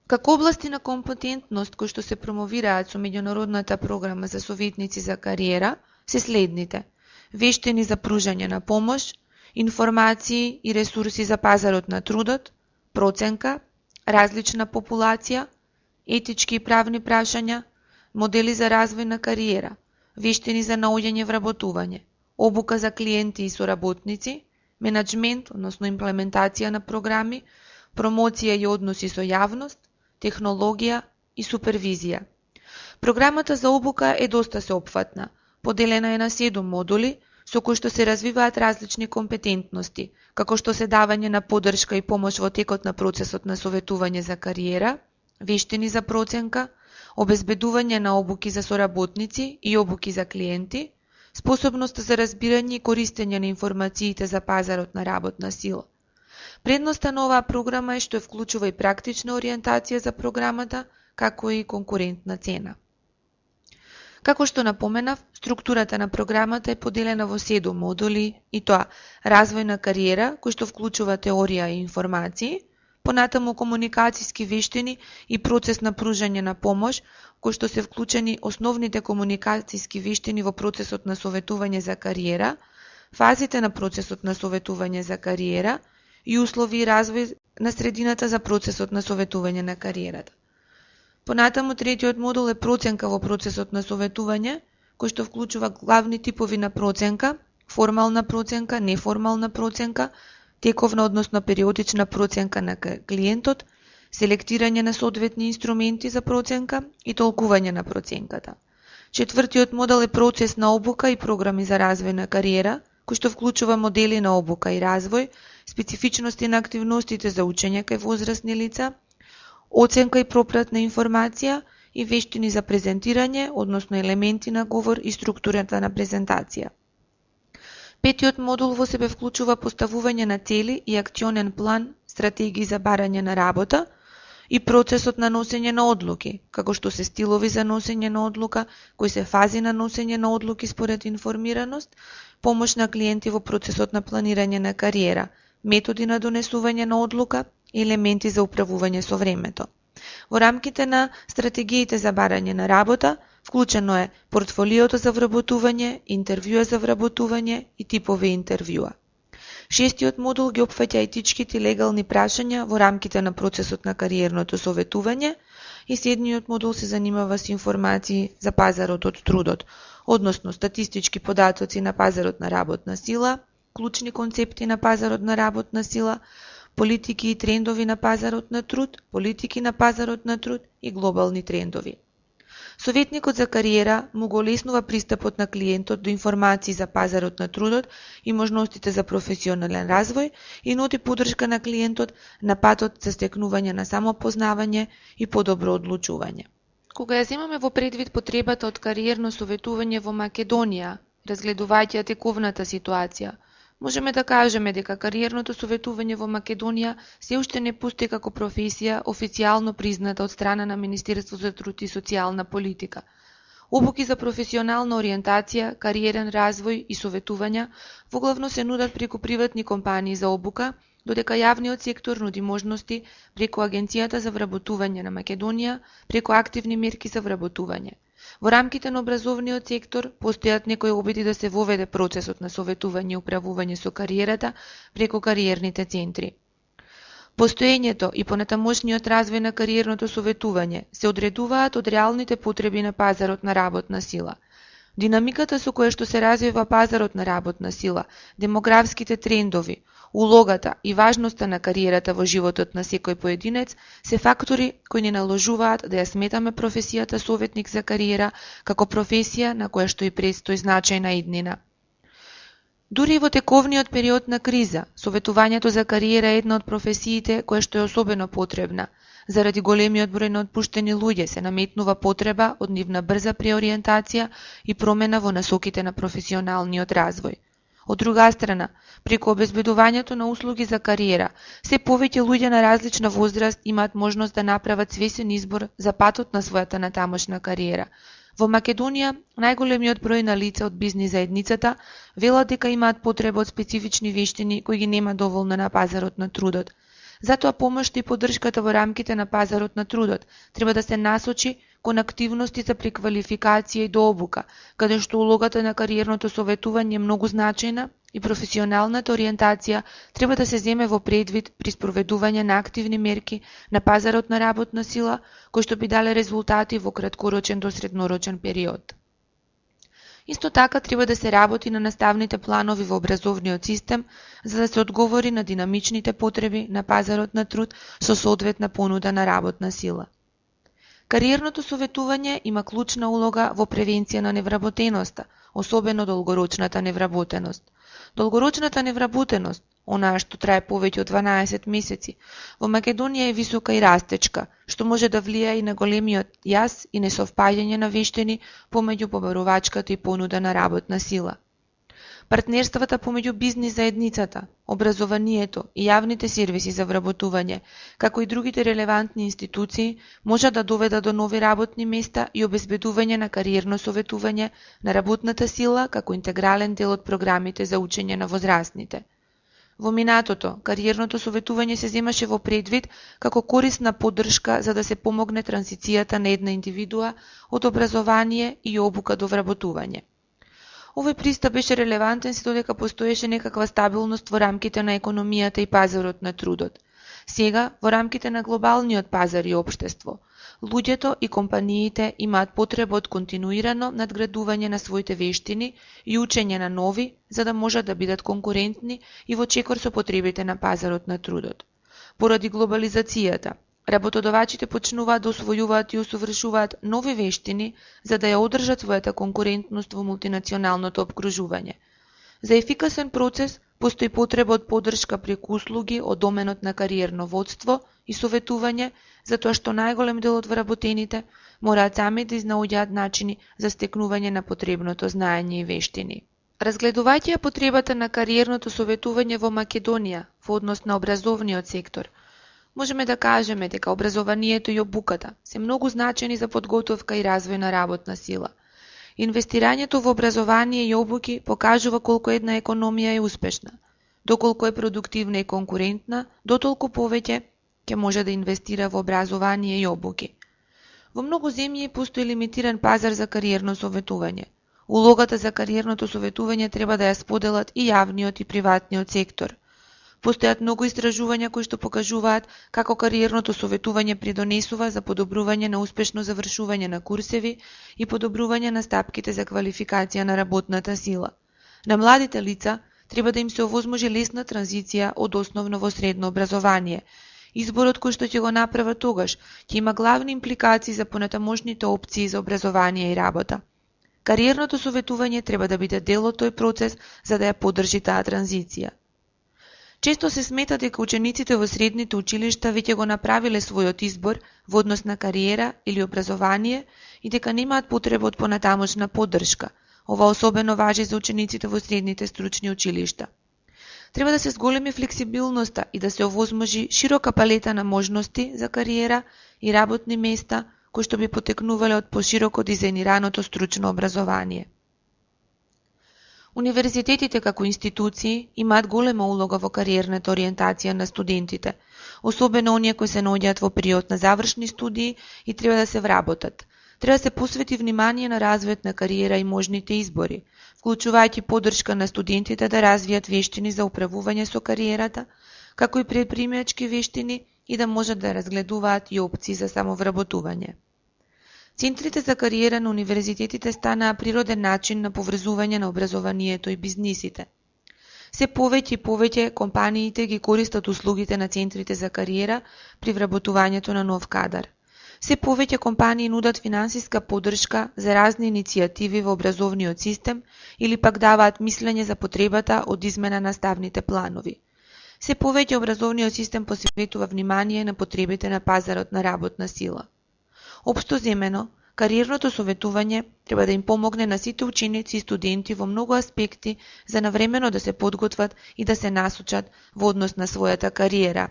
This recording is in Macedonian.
Како области на компетентност кои што се промовираат со меѓународната програма за советници за кариера се следните: вештини за пружање на помош, информации и ресурси за пазарот на трудот, проценка, различна популација, етички и правни прашања, модели за развој на кариера, вештини за наоѓање вработување, обука за клиенти и соработници, менаџмент, односно имплементација на програми, промоција и односи со јавност, технологија и супервизија. Програмата за обука е доста сеопфатна. Поделена е на 7 модули, со кои што се развиваат различни компетентности, како што се давање на поддршка и помош во текот на процесот на советување за кариера, вештини за проценка, обезбедување на обуки за соработници и обуки за клиенти, способност за разбирање и користење на информациите за пазарот на работна сила. Предноста на оваа програма е што вклучува и практична ориентација за програмата, како и конкурентна цена. Како што напоменав, структурата на програмата е поделена во 7 модули, и тоа развој на кариера, кој што вклучува теорија и информации, понатаму комуникацијски вештини и процес на пружање на помош, кои што се вклучени основните комуникацијски вештини во процесот на советување за кариера, фазите на процесот на советување за кариера и услови и развој на средината за процесот на советување на кариерата. Понатаму третиот модул е проценка во процесот на советување, кој што вклучува главни типови на проценка: формална проценка, неформална проценка, тековна односно периодична проценка на клиентот, селектирање на соодветни инструменти за проценка и толкување на проценката. Четвртиот модел е процес на обука и програми за развој на кариера, кој што вклучува модели на обука и развој, специфичности на активностите за учење кај возрастни лица, оценка и пропратна информација и вештини за презентирање, односно елементи на говор и структурата на презентација. Петиот модул во себе вклучува поставување на цели и акционен план, стратегии за барање на работа и процесот на носење на одлуки, како што се стилови за носење на одлука, кои се фази на носење на одлуки според информираност, помош на клиенти во процесот на планирање на кариера, методи на донесување на одлука и елементи за управување со времето. Во рамките на стратегиите за барање на работа, вклучено е портфолиото за вработување, интервјуа за вработување и типови интервјуа. Шестиот модул ги опфаќа етичките и легални прашања во рамките на процесот на кариерното советување и седмиот модул се занимава со информации за пазарот од трудот, односно статистички податоци на пазарот на работна сила, клучни концепти на пазарот на работна сила, политики и трендови на пазарот на труд, политики на пазарот на труд и глобални трендови. Советникот за кариера му го олеснува пристапот на клиентот до информации за пазарот на трудот и можностите за професионален развој и нуди поддршка на клиентот на патот за стекнување на самопознавање и подобро одлучување. Кога ја земаме во предвид потребата од кариерно советување во Македонија, разгледувајќи тековната ситуација, можеме да кажеме дека кариерното советување во Македонија се уште не постои како професија официјално призната од страна на Министерството за труд и социјална политика. Обуки за професионална ориентација, кариерен развој и советувања воглавно се нудат преку приватни компании за обука, додека јавниот сектор нуди можности преку Агенцијата за вработување на Македонија, преку активни мерки за вработување. Во рамките на образовниот сектор постојат некои обиди да се воведе процесот на советување и управување со кариерата преку кариерните центри. Постоењето и понатамошниот развој на кариерното советување се одредуваат од реалните потреби на пазарот на работна сила. Динамиката со која што се развива пазарот на работна сила, демографските трендови, улогата и важноста на кариерата во животот на секој поединец се фактори кои ни наложуваат да ја сметаме професијата советник за кариера како професија на која што и предстои значајна иднина. Дури и во тековниот период на криза, советувањето за кариера е една од професиите која што е особено потребна. Заради големиот број на отпуштени луѓе се наметнува потреба од нивна брза преориентација и промена во насоките на професионалниот развој. Од друга страна, преку обезбедувањето на услуги за кариера, се повеќе луѓе на различна возраст имаат можност да направат свесен избор за патот на својата натамошна кариера. Во Македонија, најголемиот број на лица од бизнис заедницата велат дека имаат потреба од специфични вештини кои ги нема доволно на пазарот на трудот. Затоа помошта и поддршката во рамките на пазарот на трудот треба да се насочи кон активности за преквалификација и дообука, каде што улогата на кариерното советување е многу значајна и професионалната ориентација треба да се земе во предвид при спроведување на активни мерки на пазарот на работна сила, кои што би дале резултати во краткорочен до среднорочен период. Исто така треба да се работи на наставните планови во образовниот систем, за да се одговори на динамичните потреби на пазарот на труд со соодветна понуда на работна сила. Кариерното советување има клучна улога во превенција на невработеноста, особено долгорочната невработеност. Долгорочната невработеност, онаа што трае повеќе од 12 месеци, во Македонија е висока и растечка, што може да влијае и на големиот јас и несовпаѓање на вештини помеѓу побарувачката и понуда на работна сила. Партнерствата помеѓу бизнис заедницата, образованието и јавните сервиси за вработување, како и другите релевантни институции, можат да доведат до нови работни места и обезбедување на кариерно советување на работната сила како интегрален дел од програмите за учење на возрастните. Во минатото, кариерното советување се земаше во предвид како корисна поддршка за да се помогне транзицијата на една индивидуа од образование и обука до вработување. Овој пристап беше релевантен се додека постоеше некаква стабилност во рамките на економијата и пазарот на трудот. Сега, во рамките на глобалниот пазар и општество, луѓето и компаниите имаат потреба од континуирано надградување на своите вештини и учење на нови, за да можат да бидат конкурентни и во чекор со потребите на пазарот на трудот. Поради глобализацијата, работодавачите почнуваат да усвојуваат и усовршуваат нови вештини за да ја одржат својата конкурентност во мултинационалното опкружување. За ефикасен процес постои потреба од поддршка преку услуги од доменот на кариерно водство и советување, затоа што најголем дел од вработените мораат сами да изнаоѓаат начини за стекнување на потребното знаење и вештини. Разгледувајќи ја потребата на кариерното советување во Македонија во однос на образовниот сектор, можеме да кажеме дека образованието и обуката се многу значени за подготовка и развој на работна сила. Инвестирањето во образование и обуки покажува колку една економија е успешна. Доколку е продуктивна и конкурентна, дотолку повеќе ќе може да инвестира во образование и обуки. Во многу земји постои лимитиран пазар за кариерно советување. Улогата за кариерното советување треба да ја споделат и јавниот и приватниот сектор. Постојат многу истражувања кои што покажуваат како кариерното советување придонесува за подобрување на успешно завршување на курсеви и подобрување на стапките за квалификација на работната сила. На младите лица треба да им се овозможи лесна транзиција од основно во средно образование. Изборот кој што ќе го направат тогаш ќе има главни импликации за понатамошните опции за образование и работа. Кариерното советување треба да биде дел од тој процес за да ја поддржи таа транзиција. Често се смета дека учениците во средните училишта веќе го направиле својот избор во однос на кариера или образование и дека немаат потреба од понатамошна поддршка. Ова особено важи за учениците во средните стручни училишта. Треба да се зголеми флексибилноста и да се овозможи широка палета на можности за кариера и работни места кои што би потекнувале од пошироко дизајнираното стручно образование. Универзитетите како институции имаат голема улога во кариерната ориентација на студентите, особено оние кои се наоѓаат во период на завршни студии и треба да се вработат. Треба да се посвети внимание на развојот на кариера и можните избори, вклучувајќи поддршка на студентите да развијат вештини за управување со кариерата, како и предприемачки вештини и да можат да разгледуваат и опции за самовработување. Центрите за кариера на универзитетите станаа природен начин на поврзување на образованието и бизнисите. Се повеќе и повеќе компаниите ги користат услугите на центрите за кариера при вработувањето на нов кадар. Се повеќе компании нудат финансиска поддршка за разни иницијативи во образовниот систем или пак даваат мислење за потребата од измена на ставните планови. Се повеќе образовниот систем посветува внимание на потребите на пазарот на работна сила. Општо земено, кариерното советување треба да им помогне на сите ученици и студенти во многу аспекти за навремено да се подготват и да се насочат во однос на својата кариера.